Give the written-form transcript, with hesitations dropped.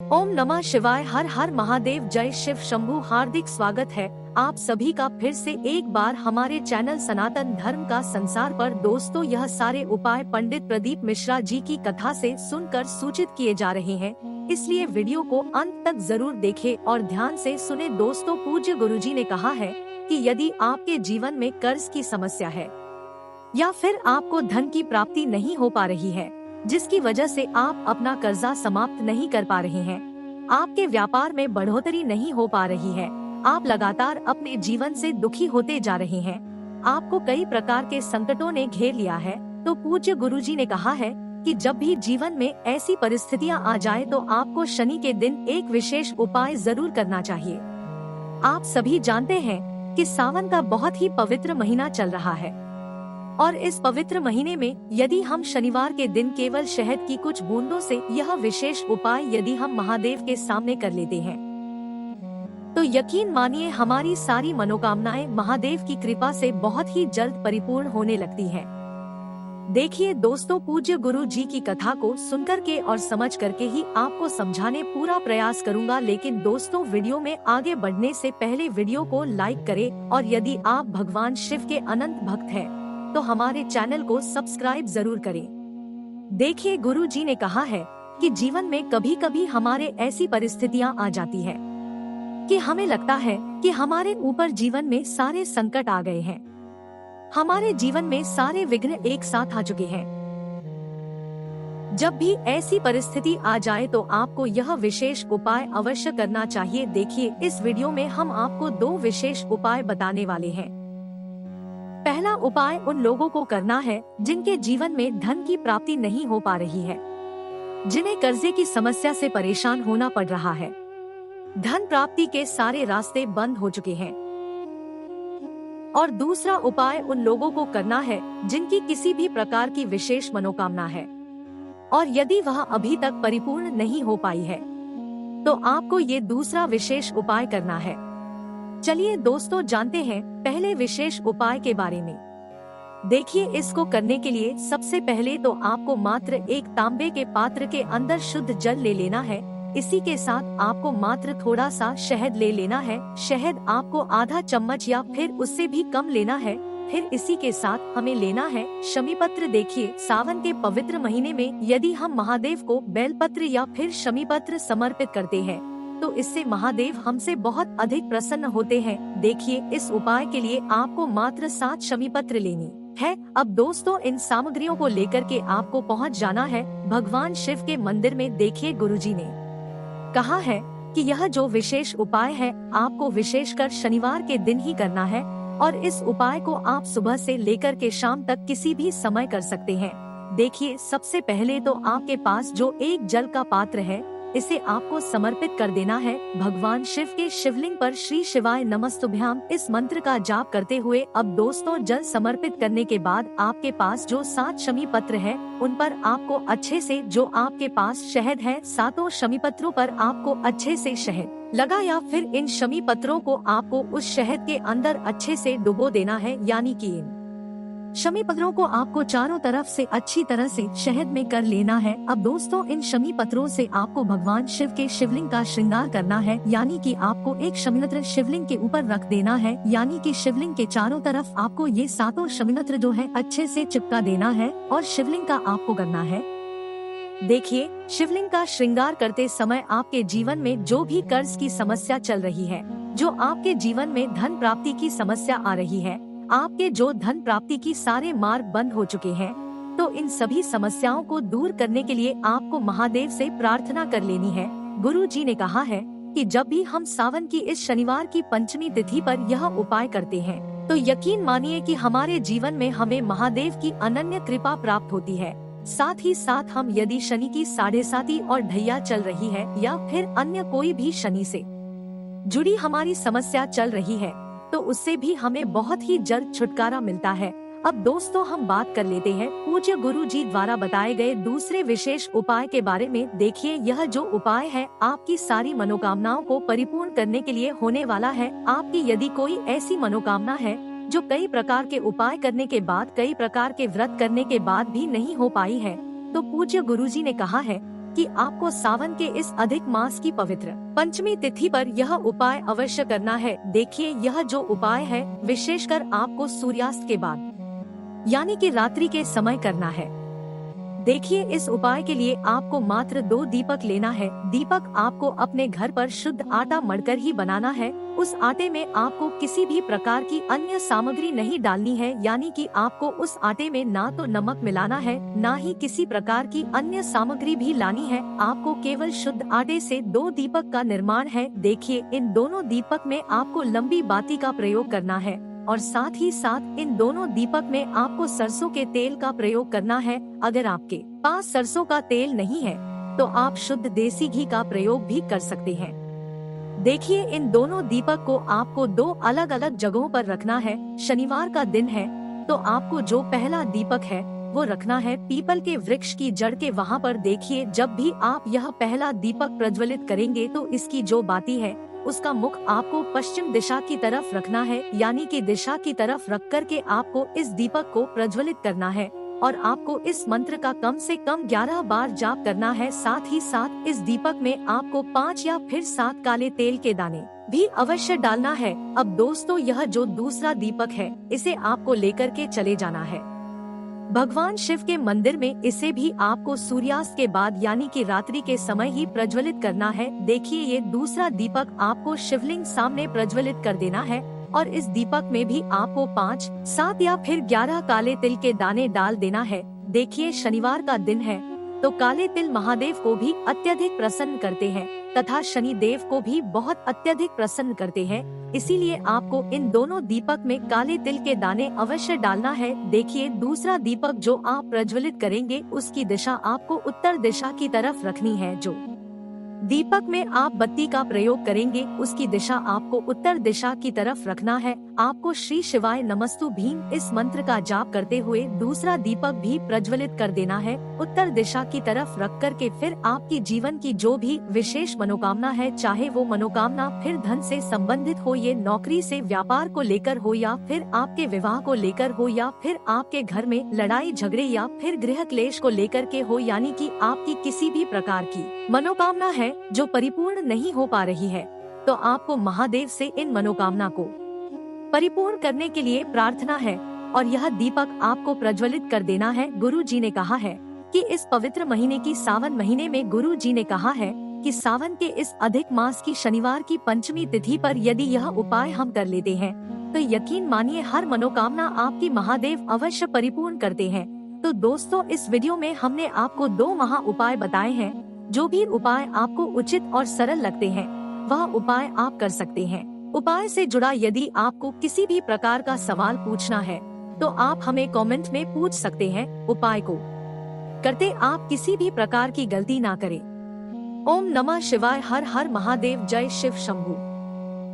ओम नमः शिवाय। हर हर महादेव। जय शिव शंभू। हार्दिक स्वागत है आप सभी का फिर से एक बार हमारे चैनल सनातन धर्म का संसार पर। दोस्तों, यह सारे उपाय पंडित प्रदीप मिश्रा जी की कथा से सुनकर सूचित किए जा रहे हैं, इसलिए वीडियो को अंत तक जरूर देखें और ध्यान से सुने। दोस्तों, पूज्य गुरुजी ने कहा है कि यदि आपके जीवन में कर्ज की समस्या है या फिर आपको धन की प्राप्ति नहीं हो पा रही है, जिसकी वजह से आप अपना कर्जा समाप्त नहीं कर पा रहे हैं, आपके व्यापार में बढ़ोतरी नहीं हो पा रही है, आप लगातार अपने जीवन से दुखी होते जा रहे हैं, आपको कई प्रकार के संकटों ने घेर लिया है, तो पूज्य गुरुजी ने कहा है कि जब भी जीवन में ऐसी परिस्थितियां आ जाए तो आपको शनि के दिन एक विशेष उपाय जरूर करना चाहिए। आप सभी जानते हैं कि सावन का बहुत ही पवित्र महीना चल रहा है और इस पवित्र महीने में यदि हम शनिवार के दिन केवल शहद की कुछ बूंदों से यह विशेष उपाय यदि हम महादेव के सामने कर लेते हैं तो यकीन मानिए हमारी सारी मनोकामनाएं महादेव की कृपा से बहुत ही जल्द परिपूर्ण होने लगती हैं। देखिए दोस्तों, पूज्य गुरु जी की कथा को सुनकर के और समझ करके ही आपको समझाने पूरा प्रयास करूंगा। लेकिन दोस्तों, वीडियो में आगे बढ़ने से पहले वीडियो को लाइक करें और यदि आप भगवान शिव के अनंत भक्त हैं तो हमारे चैनल को सब्सक्राइब जरूर करें। देखिए, गुरु जी ने कहा है कि जीवन में कभी कभी हमारे ऐसी परिस्थितियां आ जाती है कि हमें लगता है कि हमारे ऊपर जीवन में सारे संकट आ गए हैं, हमारे जीवन में सारे विघ्न एक साथ आ चुके हैं। जब भी ऐसी परिस्थिति आ जाए तो आपको यह विशेष उपाय अवश्य करना चाहिए। देखिए, इस वीडियो में हम आपको 2 विशेष उपाय बताने वाले हैं। पहला उपाय उन लोगों को करना है जिनके जीवन में धन की प्राप्ति नहीं हो पा रही है, जिन्हें कर्जे की समस्या से परेशान होना पड़ रहा है, धन प्राप्ति के सारे रास्ते बंद हो चुके हैं। और दूसरा उपाय उन लोगों को करना है जिनकी किसी भी प्रकार की विशेष मनोकामना है और यदि वह अभी तक परिपूर्ण नहीं हो पाई है तो आपको ये दूसरा विशेष उपाय करना है। चलिए दोस्तों, जानते हैं पहले विशेष उपाय के बारे में। देखिए, इसको करने के लिए सबसे पहले तो आपको मात्र एक तांबे के पात्र के अंदर शुद्ध जल ले लेना है। इसी के साथ आपको मात्र थोड़ा सा शहद ले लेना है। शहद आपको आधा चम्मच या फिर उससे भी कम लेना है। फिर इसी के साथ हमें लेना है शमी पत्र। देखिए, सावन के पवित्र महीने में यदि हम महादेव को बेलपत्र या फिर शमी पत्र समर्पित करते हैं तो इससे महादेव हमसे बहुत अधिक प्रसन्न होते हैं। देखिए, इस उपाय के लिए आपको मात्र 7 शमी पत्र लेनी है। अब दोस्तों, इन सामग्रियों को लेकर के आपको पहुंच जाना है भगवान शिव के मंदिर में। देखिए, गुरुजी ने कहा है कि यह जो विशेष उपाय है आपको विशेषकर शनिवार के दिन ही करना है और इस उपाय को आप सुबह से लेकर के शाम तक किसी भी समय कर सकते हैं। देखिए, सबसे पहले तो आपके पास जो एक जल का पात्र है इसे आपको समर्पित कर देना है भगवान शिव के शिवलिंग पर। श्री शिवाय नमस्तुभ्याम इस मंत्र का जाप करते हुए अब दोस्तों, जल समर्पित करने के बाद आपके पास जो 7 शमी पत्र है उन पर आपको अच्छे से, जो आपके पास शहद है, 7 शमी पत्रों पर आपको अच्छे से शहद लगा या फिर इन शमी पत्रों को आपको उस शहद के अंदर अच्छे से डुबो देना है। यानी कि इन शमी पत्रों को आपको चारों तरफ से अच्छी तरह से शहद में कर लेना है। अब दोस्तों, इन शमी पत्रों से आपको भगवान शिव के शिवलिंग का श्रृंगार करना है। यानी कि आपको एक शमीपत्र शिवलिंग के ऊपर रख देना है। यानी कि शिवलिंग के चारों तरफ आपको ये 7 शमीपत्र जो है अच्छे से चिपका देना है और शिवलिंग का आपको करना है। देखिए, शिवलिंग का श्रृंगार करते समय आपके जीवन में जो भी कर्ज की समस्या चल रही है, जो आपके जीवन में धन प्राप्ति की समस्या आ रही है, आपके जो धन प्राप्ति की सारे मार्ग बंद हो चुके हैं, तो इन सभी समस्याओं को दूर करने के लिए आपको महादेव से प्रार्थना कर लेनी है। गुरु जी ने कहा है कि जब भी हम सावन की इस शनिवार की पंचमी तिथि पर यह उपाय करते हैं तो यकीन मानिए कि हमारे जीवन में हमें महादेव की अनन्य कृपा प्राप्त होती है। साथ ही साथ हम यदि शनि की 7.5 और ढैया चल रही है या फिर अन्य कोई भी शनि से जुड़ी हमारी समस्या चल रही है तो उससे भी हमें बहुत ही जल्द छुटकारा मिलता है। अब दोस्तों, हम बात कर लेते हैं पूज्य गुरु जी द्वारा बताए गए दूसरे विशेष उपाय के बारे में। देखिए, यह जो उपाय है आपकी सारी मनोकामनाओं को परिपूर्ण करने के लिए होने वाला है। आपकी यदि कोई ऐसी मनोकामना है जो कई प्रकार के उपाय करने के बाद, कई प्रकार के व्रत करने के बाद भी नहीं हो पाई है, तो पूज्य गुरु जी ने कहा है कि आपको सावन के इस अधिक मास की पवित्र पंचमी तिथि पर यह उपाय अवश्य करना है। देखिए, यह जो उपाय है विशेषकर आपको सूर्यास्त के बाद यानी कि रात्रि के समय करना है। देखिए, इस उपाय के लिए आपको मात्र 2 दीपक लेना है। दीपक आपको अपने घर पर शुद्ध आटा मढ़कर ही बनाना है। उस आटे में आपको किसी भी प्रकार की अन्य सामग्री नहीं डालनी है, यानी कि आपको उस आटे में ना तो नमक मिलाना है, ना ही किसी प्रकार की अन्य सामग्री भी लानी है। आपको केवल शुद्ध आटे से 2 दीपक का निर्माण है। देखिए, इन दोनों दीपक में आपको लंबी बाती का प्रयोग करना है और साथ ही साथ इन दोनों दीपक में आपको सरसों के तेल का प्रयोग करना है। अगर आपके पास सरसों का तेल नहीं है तो आप शुद्ध देसी घी का प्रयोग भी कर सकते हैं। देखिए, इन दोनों दीपक को आपको 2 अलग अलग जगहों पर रखना है। शनिवार का दिन है तो आपको जो पहला दीपक है वो रखना है पीपल के वृक्ष की जड़ के वहाँ पर। देखिए, जब भी आप यह पहला दीपक प्रज्वलित करेंगे तो इसकी जो बाती है उसका मुख आपको पश्चिम दिशा की तरफ रखना है, यानी कि दिशा की तरफ रख कर के आपको इस दीपक को प्रज्वलित करना है और आपको इस मंत्र का कम से कम 11 बार जाप करना है। साथ ही साथ इस दीपक में आपको 5 या फिर 7 काले तेल के दाने भी अवश्य डालना है। अब दोस्तों, यह जो दूसरा दीपक है इसे आपको लेकर के चले जाना है भगवान शिव के मंदिर में। इसे भी आपको सूर्यास्त के बाद यानी कि रात्रि के समय ही प्रज्वलित करना है। देखिए, ये दूसरा दीपक आपको शिवलिंग सामने प्रज्वलित कर देना है और इस दीपक में भी आपको 5, 7 या फिर 11 काले तिल के दाने डाल देना है। देखिए, शनिवार का दिन है तो काले तिल महादेव को भी अत्यधिक प्रसन्न करते हैं तथा शनि देव को भी बहुत अत्यधिक प्रसन्न करते हैं। इसीलिए आपको इन दोनों दीपक में काले तिल के दाने अवश्य डालना है। देखिए, दूसरा दीपक जो आप प्रज्वलित करेंगे उसकी दिशा आपको उत्तर दिशा की तरफ रखनी है। जो दीपक में आप बत्ती का प्रयोग करेंगे उसकी दिशा आपको उत्तर दिशा की तरफ रखना है। आपको श्री शिवाय नमस्तु भीम इस मंत्र का जाप करते हुए दूसरा दीपक भी प्रज्वलित कर देना है उत्तर दिशा की तरफ रख कर के। फिर आपकी जीवन की जो भी विशेष मनोकामना है, चाहे वो मनोकामना फिर धन से संबंधित हो, ये नौकरी से व्यापार को लेकर हो, या फिर आपके विवाह को लेकर हो, या फिर आपके घर में लड़ाई झगड़े या फिर गृह क्लेश को लेकर के हो, यानी कि आपकी किसी भी प्रकार की मनोकामना है जो परिपूर्ण नहीं हो पा रही है, तो आपको महादेव से इन मनोकामना को परिपूर्ण करने के लिए प्रार्थना है और यह दीपक आपको प्रज्वलित कर देना है। गुरु जी ने कहा है कि इस पवित्र महीने की सावन महीने में गुरु जी ने कहा है कि सावन के इस अधिक मास की शनिवार की पंचमी तिथि पर यदि यह उपाय हम कर लेते हैं तो यकीन मानिए हर मनोकामना आपकी महादेव अवश्य परिपूर्ण करते हैं। तो दोस्तों, इस वीडियो में हमने आपको 2 महा उपाय बताए हैं। जो भी उपाय आपको उचित और सरल लगते हैं वह उपाय आप कर सकते हैं। उपाय से जुड़ा यदि आपको किसी भी प्रकार का सवाल पूछना है तो आप हमें कमेंट में पूछ सकते हैं। उपाय को करते आप किसी भी प्रकार की गलती ना करें। ओम नमः शिवाय। हर हर महादेव। जय शिव शंभू।